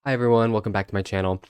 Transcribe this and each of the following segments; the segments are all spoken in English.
Hi everyone, welcome back to my channel.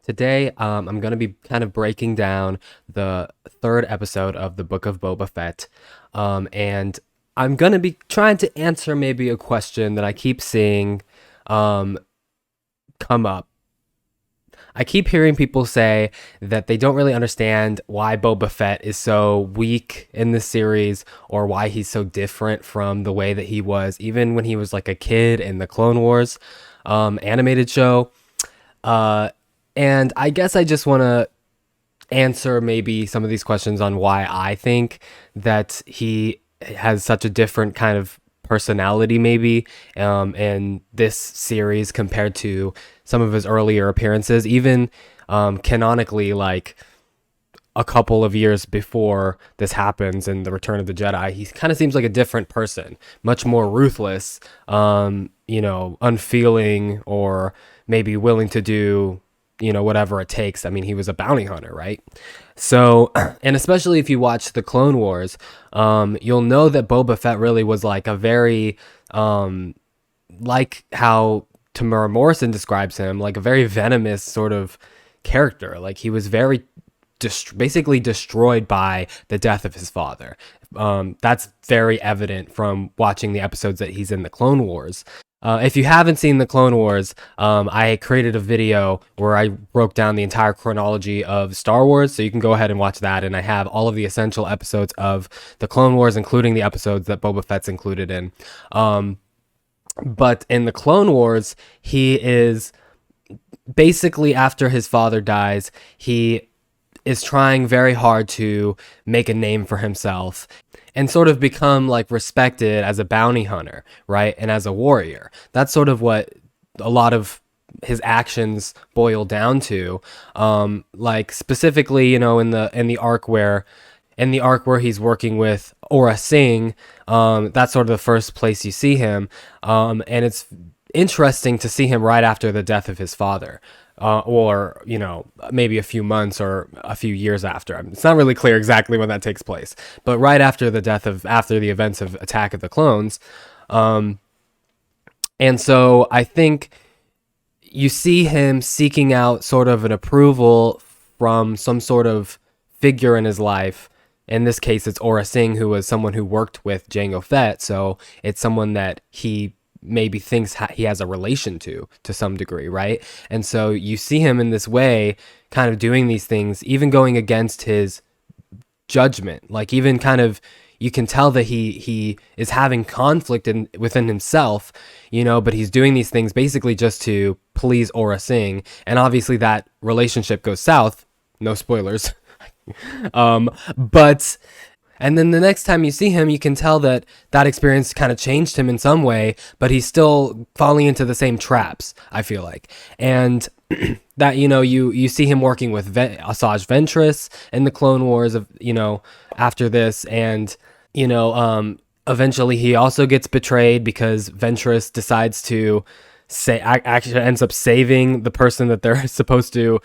Today, I'm going to be kind of breaking down the third episode of the Book of Boba Fett, and I'm going to be trying to answer maybe a question that I keep seeing um, come up. I keep hearing people say that they don't really understand why Boba Fett is so weak in this series or why he's so different from the way that he was even when he was like a kid in the Clone Wars animated show. Uh, and I guess I just want to answer maybe some of these questions on why I think that he has such a different kind of personality, maybe, in this series compared to some of his earlier appearances, even canonically, like a couple of years before this happens in the Return of the Jedi. He kind of seems like a different person, much more ruthless, unfeeling, or maybe willing to do, whatever it takes. I mean, he was a bounty hunter, right? So, and especially if you watch the Clone Wars, you'll know that Boba Fett really was like a very, like how Tamura Morrison describes him, like a very venomous sort of character. Like he was very basically destroyed by the death of his father. That's very evident from watching the episodes that he's in the Clone Wars. If you haven't seen the Clone Wars, I created a video where I broke down the entire chronology of Star Wars, so you can go ahead and watch that. And I have all of the essential episodes of the Clone Wars, including the episodes that Boba Fett's included in. But in the Clone Wars, he is basically, after his father dies, he is trying very hard to make a name for himself and sort of become like respected as a bounty hunter, right? And as a warrior. That's sort of what a lot of his actions boil down to. Like specifically, in the arc where he's working with Aura Singh, that's sort of the first place you see him. And it's interesting to see him right after the death of his father. Or maybe a few months or a few years after. I mean, it's not really clear exactly when that takes place, but right after after the events of Attack of the Clones. And so I think you see him seeking out sort of an approval from some sort of figure in his life. In this case, it's Aura Singh, who was someone who worked with Jango Fett. So it's someone that he maybe thinks he has a relation to some degree, right? And so you see him in this way, kind of doing these things, even going against his judgment. Like even kind of, you can tell that he is having conflict within himself, but he's doing these things basically just to please Aura Singh. And obviously that relationship goes south. No spoilers. But and then the next time you see him, you can tell that that experience kind of changed him in some way, but he's still falling into the same traps, I feel like. And that, you see him working with Asajj Ventress in the Clone Wars of, after this. And, eventually he also gets betrayed because Ventress decides to actually ends up saving the person that they're supposed to,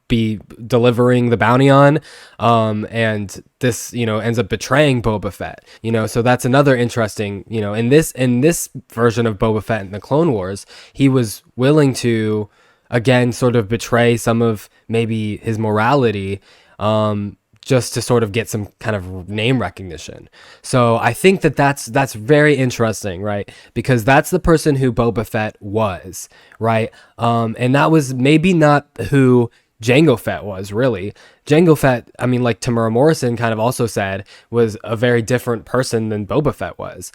be delivering the bounty on, and this ends up betraying Boba Fett. So that's another interesting, in this version of Boba Fett in the Clone Wars, he was willing to again sort of betray some of maybe his morality, just to sort of get some kind of name recognition. So I think that that's very interesting, right? Because that's the person who Boba Fett was, right? And that was maybe not who Jango Fett was, really. Jango Fett, I mean, like Tamura Morrison kind of also said, was a very different person than Boba Fett was.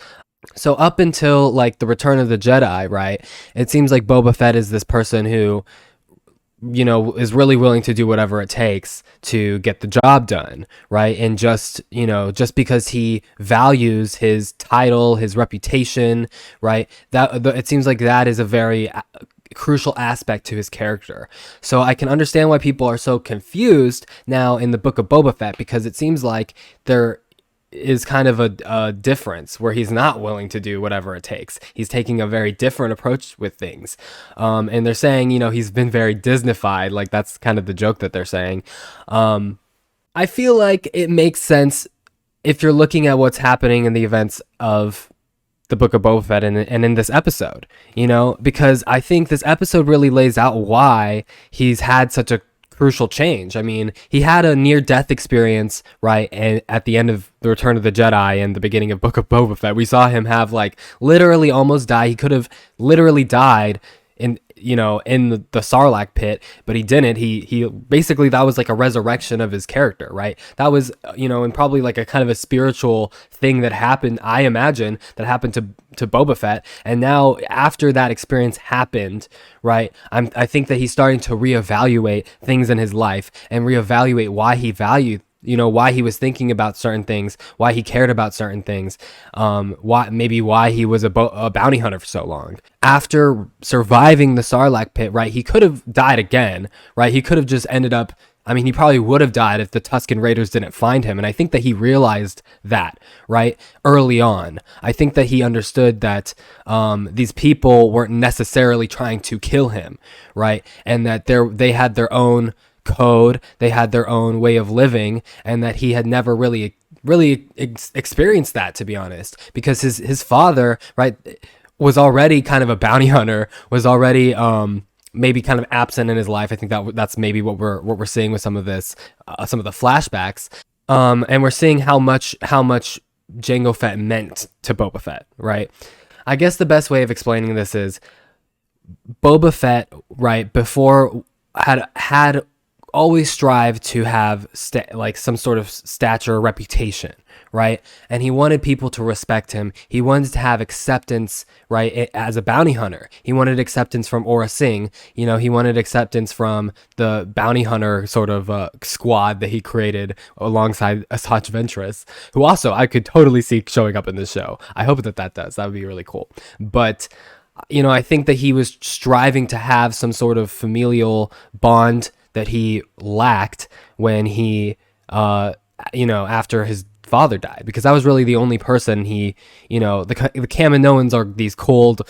So up until like the Return of the Jedi, right, it seems like Boba Fett is this person who, is really willing to do whatever it takes to get the job done, right? And just because he values his title, his reputation, right, that it seems like that is a very crucial aspect to his character. So I can understand why people are so confused now in the Book of Boba Fett, because it seems like there is kind of a difference where he's not willing to do whatever it takes. He's taking a very different approach with things. And they're saying, he's been very Disneyfied. Like that's kind of the joke that they're saying. I feel like it makes sense if you're looking at what's happening in the events of the Book of Boba Fett and in this episode, because I think this episode really lays out why he's had such a crucial change. I mean, he had a near-death experience, right? And at the end of The Return of the Jedi and the beginning of Book of Boba Fett, we saw him have literally almost die. He could have literally died in the Sarlacc pit, but he didn't. He basically, that was like a resurrection of his character, right? That was, and probably like a kind of a spiritual thing that happened, I imagine, that happened to Boba Fett. And now after that experience happened, right, I think that he's starting to reevaluate things in his life and reevaluate why he valued, why he was thinking about certain things, why he cared about certain things, why he was a bounty hunter for so long. After surviving the Sarlacc pit, right, he could have died again, right? He could have just ended up, he probably would have died if the Tusken Raiders didn't find him. And I think that he realized that, right, early on. I think that he understood that these people weren't necessarily trying to kill him, right? And that they had their own code, they had their own way of living, and that he had never really experienced that, to be honest, because his father, right, was already kind of a bounty hunter, was already maybe kind of absent in his life. I think that's maybe what we're seeing with some of this, some of the flashbacks, and we're seeing how much Jango Fett meant to Boba Fett, right? I guess the best way of explaining this is Boba Fett, right, before had always strived to have some sort of stature or reputation, right? And he wanted people to respect him. He wanted to have acceptance, right, as a bounty hunter. He wanted acceptance from Aurra Sing. He wanted acceptance from the bounty hunter sort of squad that he created alongside Asajj Ventress, who also I could totally see showing up in this show. I hope that does. That would be really cool. But I think that he was striving to have some sort of familial bond that he lacked when he, after his father died, because that was really the only person the Kaminoans are these cold,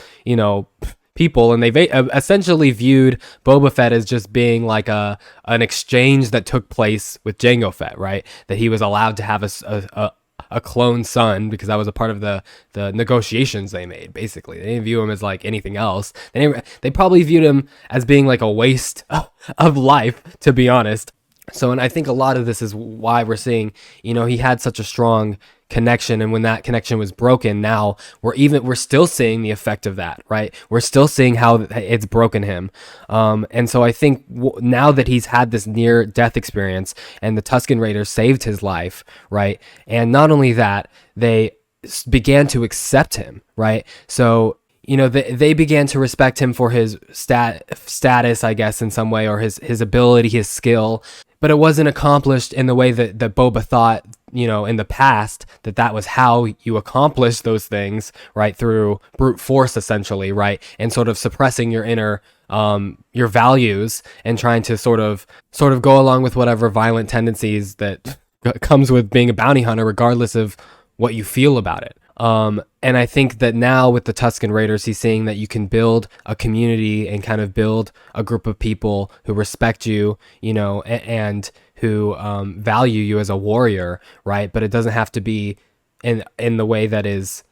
people, and they essentially viewed Boba Fett as just being like an exchange that took place with Jango Fett, right? That he was allowed to have a clone son because that was a part of the negotiations they made. Basically, they didn't view him as like anything else. They probably viewed him as being like a waste of life, to be honest. So, and I think a lot of this is why we're seeing, he had such a strong connection, and when that connection was broken, now we're still seeing the effect of that, right? We're still seeing how it's broken him, and so I think now that he's had this near death experience and the Tusken Raiders saved his life, right, and not only that, they began to accept him, right? So they began to respect him for his status, I guess, in some way, or his ability, his skill. But it wasn't accomplished in the way that Boba thought, in the past, that was how you accomplish those things, right? Through brute force, essentially, right? And sort of suppressing your inner, your values and trying to sort of go along with whatever violent tendencies that comes with being a bounty hunter, regardless of what you feel about it. And I think that now with the Tusken Raiders, he's seeing that you can build a community and kind of build a group of people who respect you, and who value you as a warrior, right? But it doesn't have to be in the way that is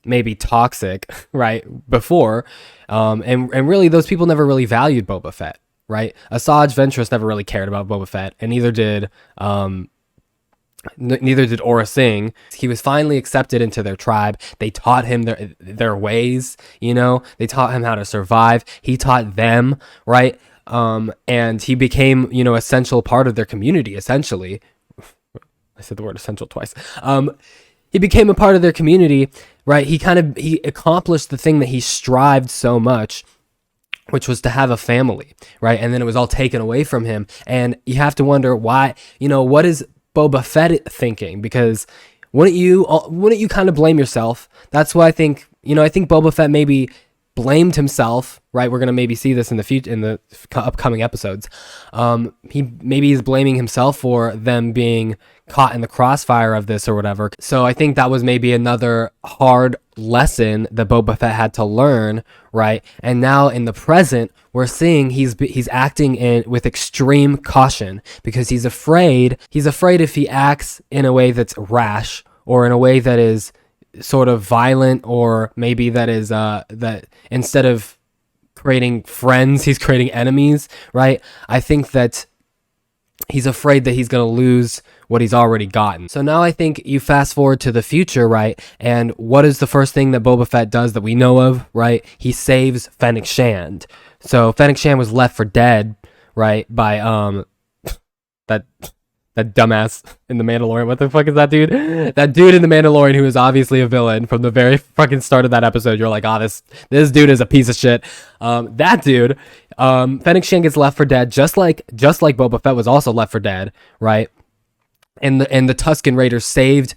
maybe toxic, right? Before, and really those people never really valued Boba Fett, right? Asajj Ventress never really cared about Boba Fett, and neither did Aurra Sing. He was finally accepted into their tribe. They taught him their ways, they taught him how to survive. He taught them, right? And he became, essential part of their community, essentially. I said the word essential twice. He became a part of their community, right? He accomplished the thing that he strived so much, which was to have a family, right? And then it was all taken away from him. And you have to wonder why, what is Boba Fett thinking? Because wouldn't you kind of blame yourself? That's why I think Boba Fett maybe blamed himself, right? We're going to maybe see this in the upcoming episodes. He's blaming himself for them being caught in the crossfire of this or whatever. So I think that was maybe another hard lesson that Boba Fett had to learn, right? And now in the present, we're seeing he's acting with extreme caution because he's afraid if he acts in a way that's rash or in a way that is sort of violent, or maybe that is that instead of creating friends, he's creating enemies, right? I think that he's afraid that he's going to lose what he's already gotten. So now I think you fast forward to the future, right? And what is the first thing that Boba Fett does that we know of, right? He saves Fennec Shand. So Fennec Shand was left for dead, right? By that dumbass in The Mandalorian. What the fuck is that dude? That dude in The Mandalorian who is obviously a villain from the very fucking start of that episode. You're like, this dude is a piece of shit. That dude, Fennec Shand gets left for dead, just like Boba Fett was also left for dead, right? And the Tusken Raiders saved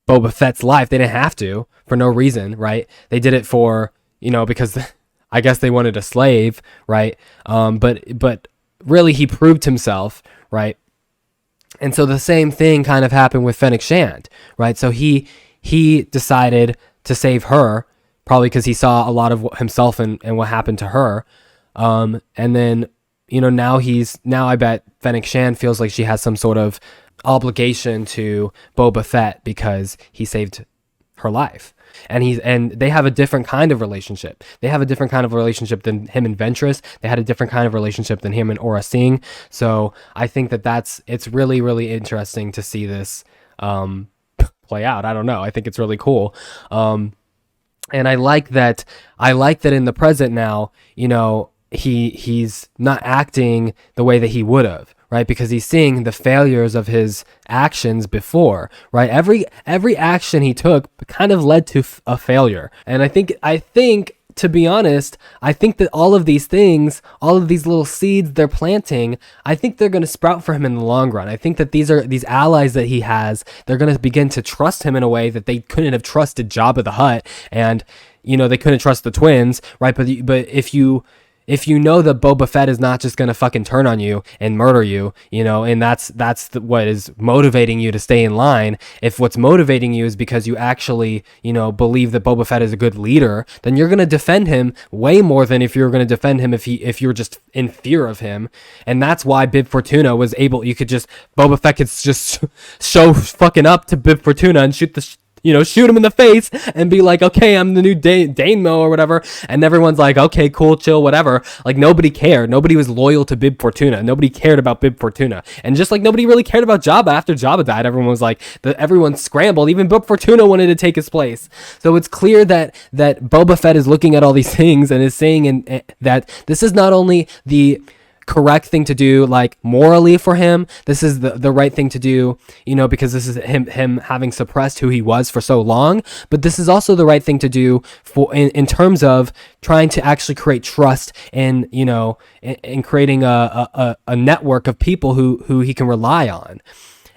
Boba Fett's life. They didn't have to, for no reason, right? They did it for, because I guess they wanted a slave, right? But really he proved himself, right? And so the same thing kind of happened with Fennec Shand, right? So he decided to save her, probably because he saw a lot of himself and what happened to her. And then, now I bet Fennec Shand feels like she has some sort of obligation to Boba Fett because he saved her life. And they have a different kind of relationship. They have a different kind of relationship than him and Ventress. They had a different kind of relationship than him and Aurra Sing. So I think it's really, really interesting to see this play out. I don't know. I think it's really cool. And I like that in the present now, he's not acting the way that he would have, right? Because he's seeing the failures of his actions before, right? Every action he took kind of led to a failure. And I think, to be honest, I think that all of these things, all of these little seeds they're planting, I think they're going to sprout for him in the long run. I think that these allies that he has, they're going to begin to trust him in a way that they couldn't have trusted Jabba the Hutt, and they couldn't trust the twins, right? But if you know that Boba Fett is not just going to fucking turn on you and murder you, and that's what is motivating you to stay in line. If what's motivating you is because you actually, believe that Boba Fett is a good leader, then you're going to defend him way more than if you're going to defend him if you're just in fear of him. And that's why Bib Fortuna was able, Boba Fett could just show fucking up to Bib Fortuna and shoot him in the face and be like, okay, I'm the new Daimyo or whatever. And everyone's like, okay, cool, chill, whatever. Like, nobody cared. Nobody was loyal to Bib Fortuna. Nobody cared about Bib Fortuna. And just like nobody really cared about Jabba after Jabba died, everyone was like, everyone scrambled. Even Bib Fortuna wanted to take his place. So it's clear that Boba Fett is looking at all these things and is saying that this is not only the correct thing to do, like morally for him, this is the right thing to do, because this is him having suppressed who he was for so long, but this is also the right thing to do for in terms of trying to actually create trust in creating a network of people who he can rely on.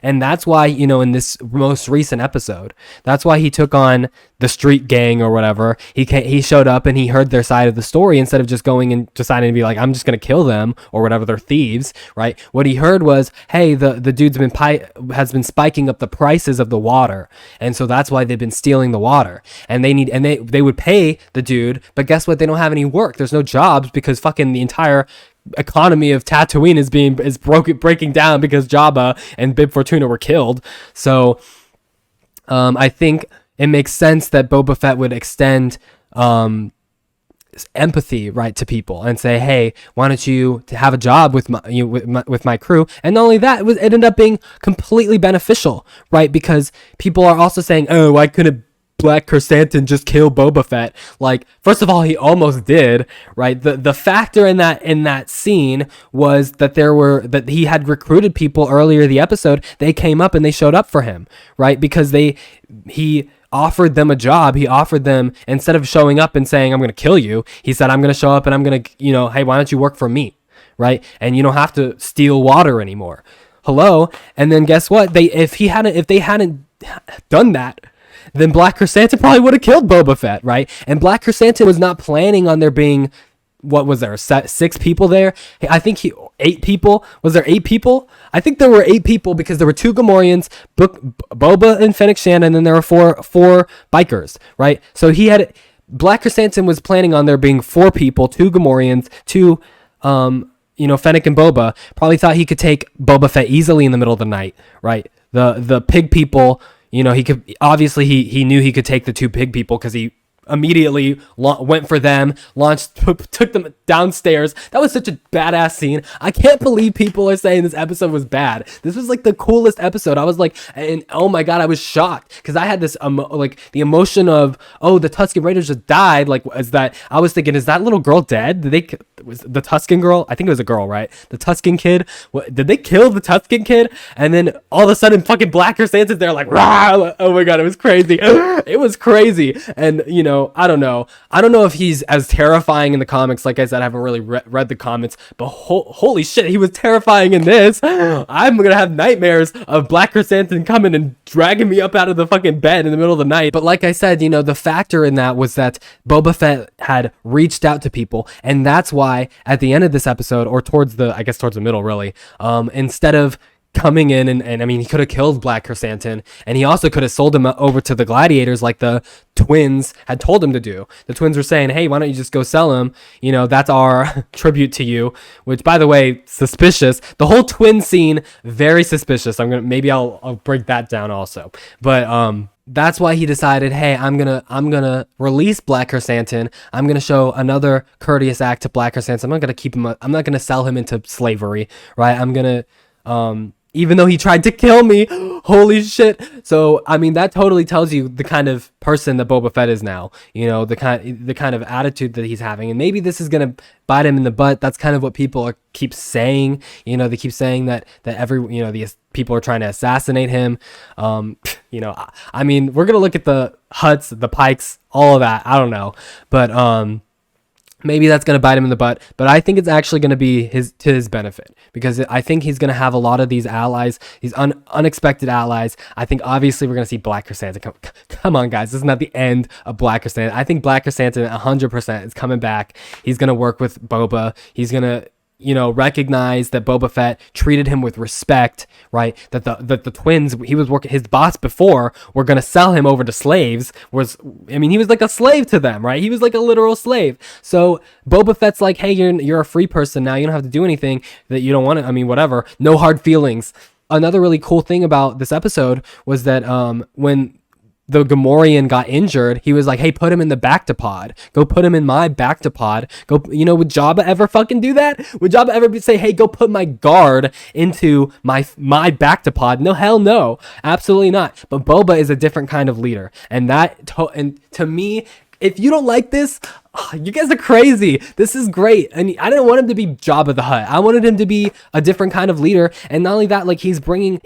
And that's why, in this most recent episode, that's why he took on the street gang or whatever. He showed up and he heard their side of the story instead of just going and deciding to be like, I'm just going to kill them or whatever. They're thieves, right? What he heard was, hey, the dude's has been spiking up the prices of the water. And so that's why they've been stealing the water. And they would pay the dude, but guess what? They don't have any work. There's no jobs because fucking the entire economy of Tatooine is breaking down because Jabba and Bib Fortuna were killed. So I think it makes sense that Boba Fett would extend empathy, right, to people and say, hey, why don't you have a job with my crew? And not only that, it ended up being completely beneficial, right? Because people are also saying, oh, why couldn't Black Krrsantan just kill Boba Fett? Like, first of all, he almost did, right? The factor in that scene was that he had recruited people earlier in the episode. They came up and they showed up for him, right? Because he offered them a job. He offered them, instead of showing up and saying, I'm going to kill you, he said, I'm going to show up and I'm going to, hey, why don't you work for me, right? And you don't have to steal water anymore. Hello? And then guess what? If they hadn't done that, then Black Krrsantan probably would have killed Boba Fett, right? And Black Krrsantan was not planning on there being, what was there, 6 people there? I think 8 people. Was there 8 people? I think there were 8 people because there were 2 Gamorreans, Boba and Fennec Shand, and then there were four bikers, right? So Black Krrsantan was planning on there being 4 people, 2 Gamorreans, 2 Fennec and Boba. Probably thought he could take Boba Fett easily in the middle of the night, right? The pig people, you know, he could obviously he knew he could take the two pig people because he immediately went for them, took them downstairs. That was such a badass scene. I can't believe people are saying this episode was bad. This was like the coolest episode. I was like, and oh my god, I was shocked because I had this like the emotion of, oh, the Tusken Raiders just died. Like, is that, I was thinking, is that little girl dead? Was the Tusken girl? I think it was a girl, right? The Tusken kid. Did they kill the Tusken kid? And then all of a sudden, fucking Black Chrysanthemum's there, like, rah! Oh my god, it was crazy. It was crazy. And you know, I don't know if he's as terrifying in the comics. Like I said, I haven't really read the comics, but holy shit, he was terrifying in this. I'm gonna have nightmares of Black Chrysanthemum coming and dragging me up out of the fucking bed in the middle of the night. But like I said, you know, the factor in that was that Boba Fett had reached out to people, and that's why at the end of this episode, or towards the middle, really, instead of coming in and I mean, he could have killed Black Chrysanthemum, and he also could have sold him over to the gladiators like the twins had told him to do. The twins were saying, hey, why don't you just go sell him? You know, that's our tribute to you, which, by the way, suspicious. The whole twin scene, very suspicious. Maybe I'll break that down also. But that's why he decided, hey, I'm gonna release Black Chrysanthemum. I'm gonna show another courteous act to Black Chrysanthemum. I'm not gonna keep him. I'm not gonna sell him into slavery, right? I'm gonna even though he tried to kill me. Holy shit. So, I mean, that totally tells you the kind of person that Boba Fett is now, you know, the kind of attitude that he's having. And maybe this is going to bite him in the butt. That's kind of what people keep saying. You know, they keep saying that these people are trying to assassinate him. You know, I mean, we're going to look at the Hutts, the Pikes, all of that. I don't know. But, maybe that's going to bite him in the butt, but I think it's actually going to be to his benefit, because I think he's going to have a lot of these allies, these unexpected allies. I think obviously we're going to see Black Chrysanthemum. Come on, guys, this is not the end of Black Chrysanthemum. I think Black Chrysanthemum 100% is coming back. He's going to work with Boba. He's going to, you know, recognize that Boba Fett treated him with respect, right? That the twins he was working, his boss before, were gonna sell him over to slaves. He was like a slave to them, right? He was like a literal slave. So Boba Fett's like, hey, you're a free person now. You don't have to do anything that you don't want to. I mean, whatever. No hard feelings. Another really cool thing about this episode was that when the Gamorrean got injured, he was like, hey, put him in the Bactapod. Go put him in my Bactapod. Go, you know, would Jabba ever fucking do that? Would Jabba ever say, hey, go put my guard into my Bactapod? No, hell no. Absolutely not. But Boba is a different kind of leader. And to me, if you don't like this, you guys are crazy. This is great. And I didn't want him to be Jabba the Hutt. I wanted him to be a different kind of leader. And not only that, like he's bringing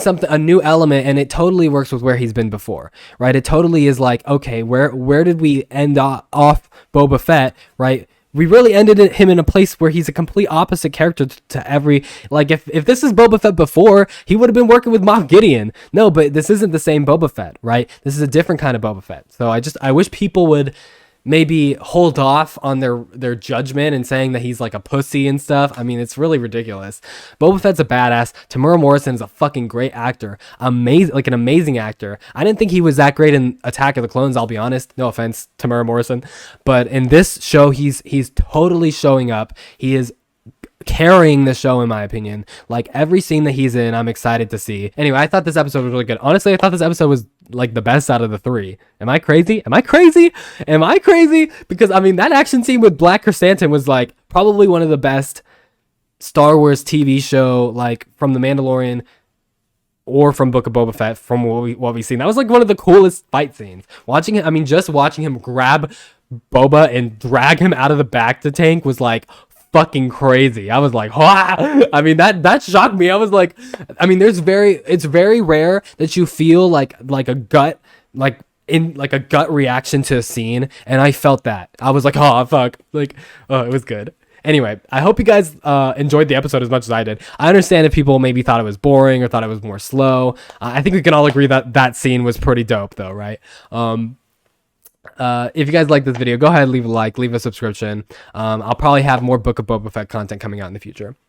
something, a new element, and it totally works with where he's been before, right? It totally is like, okay, where did we end off Boba Fett, right? We really ended him in a place where he's a complete opposite character to every, like, if this is Boba Fett before, he would have been working with Moff Gideon. No, but this isn't the same Boba Fett, right? This is a different kind of Boba Fett. So I wish people would maybe hold off on their judgment and saying that he's like a pussy and stuff. I mean, it's really ridiculous. Boba Fett's a badass. Temuera Morrison is a fucking great actor. An amazing actor. I didn't think he was that great in Attack of the Clones, I'll be honest. No offense, Temuera Morrison. But in this show, he's totally showing up. He is carrying the show, in my opinion. Like, every scene that he's in, I'm excited to see. Anyway, I thought this episode was really good. Honestly, I thought this episode was like the best out of the three. Am I crazy? Because I mean, that action scene with Black Chrysanthemum was like probably one of the best Star Wars TV show, like from The Mandalorian or from Book of Boba Fett, from what we've seen. That was like one of the coolest fight scenes. Just watching him grab Boba and drag him out of the Bacta tank was like fucking crazy. I was like, wah! I mean, that shocked me. I was like, I mean, it's very rare that you feel like a gut, like in like a gut reaction to a scene, and I felt that. I was like, oh fuck, like, oh, it was good. Anyway, I hope you guys enjoyed the episode as much as I did. I understand if people maybe thought it was boring or thought it was more slow. I think we can all agree that scene was pretty dope though, right? If you guys like this video, go ahead, leave a like, leave a subscription. I'll probably have more Book of Boba Fett content coming out in the future.